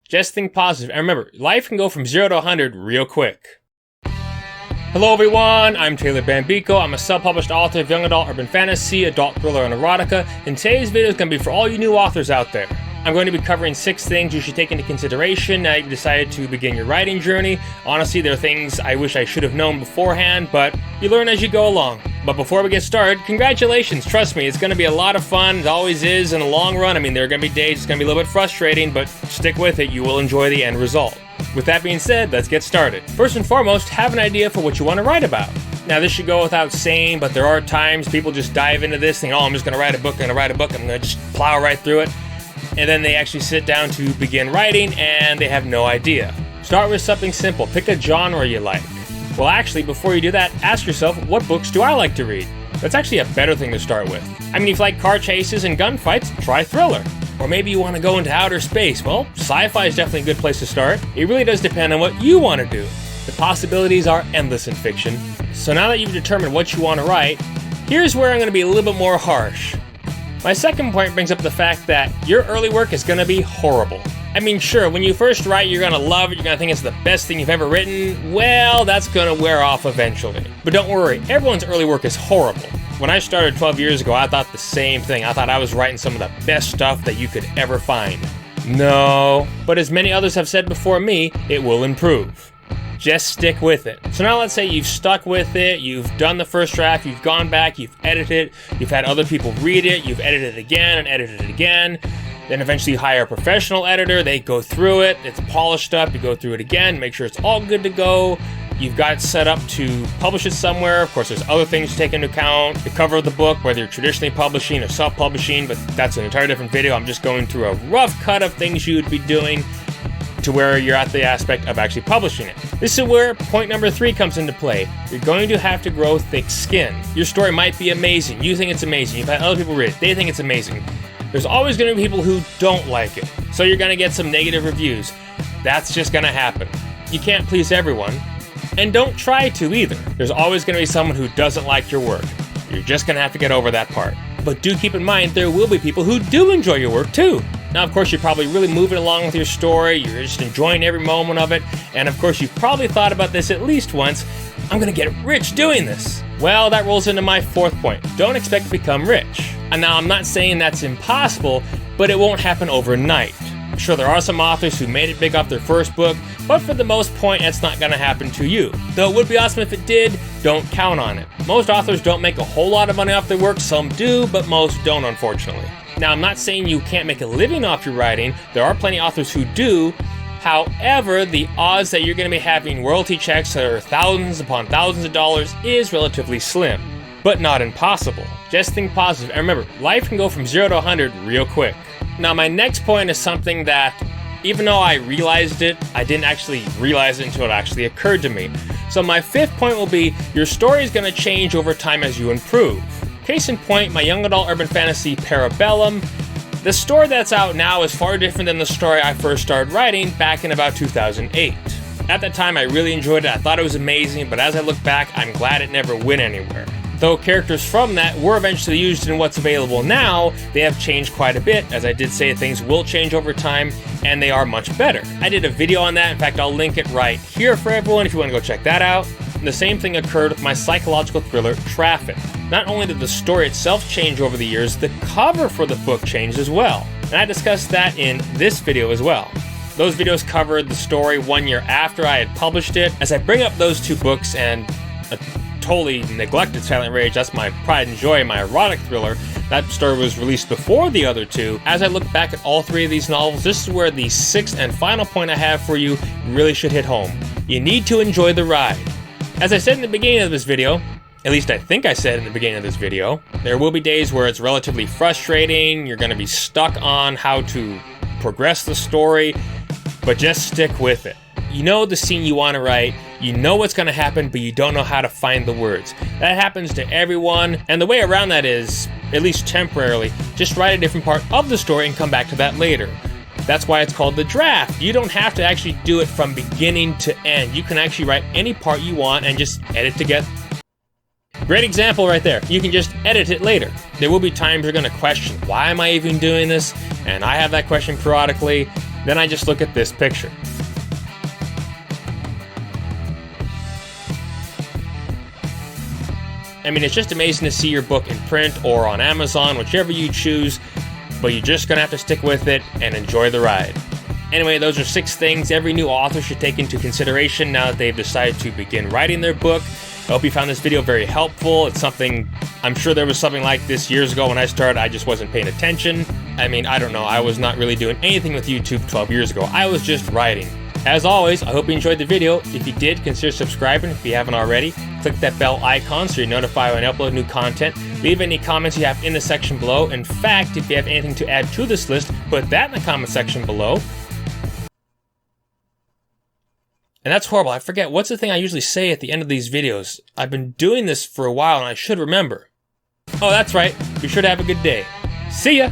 Just think positive, and remember, life can go from 0 to 100 real quick. Hello everyone, I'm Taylor Bambico. I'm a self-published author of young adult urban fantasy, adult thriller, and erotica, and today's video is going to be for all you new authors out there. I'm going to be covering 6 things you should take into consideration now you've decided to begin your writing journey. Honestly, there are things I wish I should have known beforehand, but you learn as you go along. But before we get started, congratulations, trust me, it's going to be a lot of fun, it always is in the long run. I mean, there are going to be days it's going to be a little bit frustrating, but stick with it, you will enjoy the end result. With that being said, let's get started. First and foremost, have an idea for what you want to write about. Now, this should go without saying, but there are times people just dive into this thinking, oh, I'm just going to write a book, I'm going to just plow right through it. And then they actually sit down to begin writing and they have no idea. Start with something simple. Pick a genre you like. Well, actually, before you do that, ask yourself, what books do I like to read? That's actually a better thing to start with. I mean, if you like car chases and gunfights, try thriller. Or maybe you want to go into outer space. Well, sci-fi is definitely a good place to start. It really does depend on what you want to do. The possibilities are endless in fiction. So now that you've determined what you want to write, here's where I'm going to be a little bit more harsh. My second point brings up the fact that your early work is going to be horrible. I mean, sure, when you first write, you're going to love it, you're going to think it's the best thing you've ever written. Well, that's going to wear off eventually. But don't worry, everyone's early work is horrible. When I started 12 years ago, I thought the same thing. I thought I was writing some of the best stuff that you could ever find. No, but as many others have said before me, it will improve. Just stick with it. So now let's say you've stuck with it, you've done the first draft, you've gone back, you've edited, you've had other people read it, you've edited it again and edited it again. Then eventually you hire a professional editor, they go through it, it's polished up, you go through it again, make sure it's all good to go. You've got it set up to publish it somewhere. Of course, there's other things to take into account. The cover of the book, whether you're traditionally publishing or self-publishing, but that's an entirely different video. I'm just going through a rough cut of things you would be doing to where you're at the aspect of actually publishing it. This is where point number 3 comes into play. You're going to have to grow thick skin. Your story might be amazing. You think it's amazing. You've had other people read it. They think it's amazing. There's always going to be people who don't like it. So you're going to get some negative reviews. That's just going to happen. You can't please everyone. And don't try to either. There's always going to be someone who doesn't like your work. You're just going to have to get over that part. But do keep in mind, there will be people who do enjoy your work too. Now, of course, you're probably really moving along with your story. You're just enjoying every moment of it. And of course, you've probably thought about this at least once. I'm going to get rich doing this. Well, that rolls into my 4th point. Don't expect to become rich. And now, I'm not saying that's impossible, but it won't happen overnight. Sure, there are some authors who made it big off their first book, but for the most part, it's not going to happen to you. Though it would be awesome if it did, don't count on it. Most authors don't make a whole lot of money off their work. Some do, but most don't, unfortunately. Now, I'm not saying you can't make a living off your writing. There are plenty of authors who do. However, the odds that you're going to be having royalty checks that are thousands upon thousands of dollars is relatively slim, but not impossible. Just think positive, and remember, life can go from 0 to 100 real quick. Now, my next point is something that, even though I realized it, I didn't actually realize it until it actually occurred to me. So my 5th point will be, your story is going to change over time as you improve. Case in point, my young adult urban fantasy Parabellum. The story that's out now is far different than the story I first started writing back in about 2008. At that time, I really enjoyed it. I thought it was amazing, but as I look back, I'm glad it never went anywhere. Though characters from that were eventually used in what's available now, they have changed quite a bit. As I did say, things will change over time, and they are much better. I did a video on that. In fact, I'll link it right here for everyone if you want to go check that out. And the same thing occurred with my psychological thriller, Traffic. Not only did the story itself change over the years, the cover for the book changed as well. And I discussed that in this video as well. Those videos covered the story 1 year after I had published it. As I bring up those 2 books and totally neglected Silent Rage, that's my pride and joy, my erotic thriller. That story was released before the other 2. As I look back at all 3 of these novels, this is where the 6th and final point I have for you really should hit home. You need to enjoy the ride. As I said in the beginning of this video, at least I think I said in the beginning of this video, there will be days where it's relatively frustrating, you're going to be stuck on how to progress the story, but just stick with it. You know the scene you want to write, you know what's going to happen, but you don't know how to find the words. That happens to everyone, and the way around that is, at least temporarily, just write a different part of the story and come back to that later. That's why it's called the draft. You don't have to actually do it from beginning to end. You can actually write any part you want and just edit together. Great example right there. You can just edit it later. There will be times you're going to question, why am I even doing this? And I have that question periodically. Then I just look at this picture. I mean, it's just amazing to see your book in print or on Amazon, whichever you choose, but you're just gonna have to stick with it and enjoy the ride. Anyway, those are 6 things every new author should take into consideration now that they've decided to begin writing their book. I hope you found this video very helpful. It's something, I'm sure there was something like this years ago when I started, I just wasn't paying attention. I mean, I don't know, I was not really doing anything with YouTube 12 years ago. I was just writing. As always, I hope you enjoyed the video. If you did, consider subscribing if you haven't already. Click that bell icon so you're notified when I upload new content. Leave any comments you have in the section below. In fact, if you have anything to add to this list, put that in the comment section below. And that's horrible. I forget. What's the thing I usually say at the end of these videos? I've been doing this for a while and I should remember. Oh, that's right. Be sure to have a good day. See ya!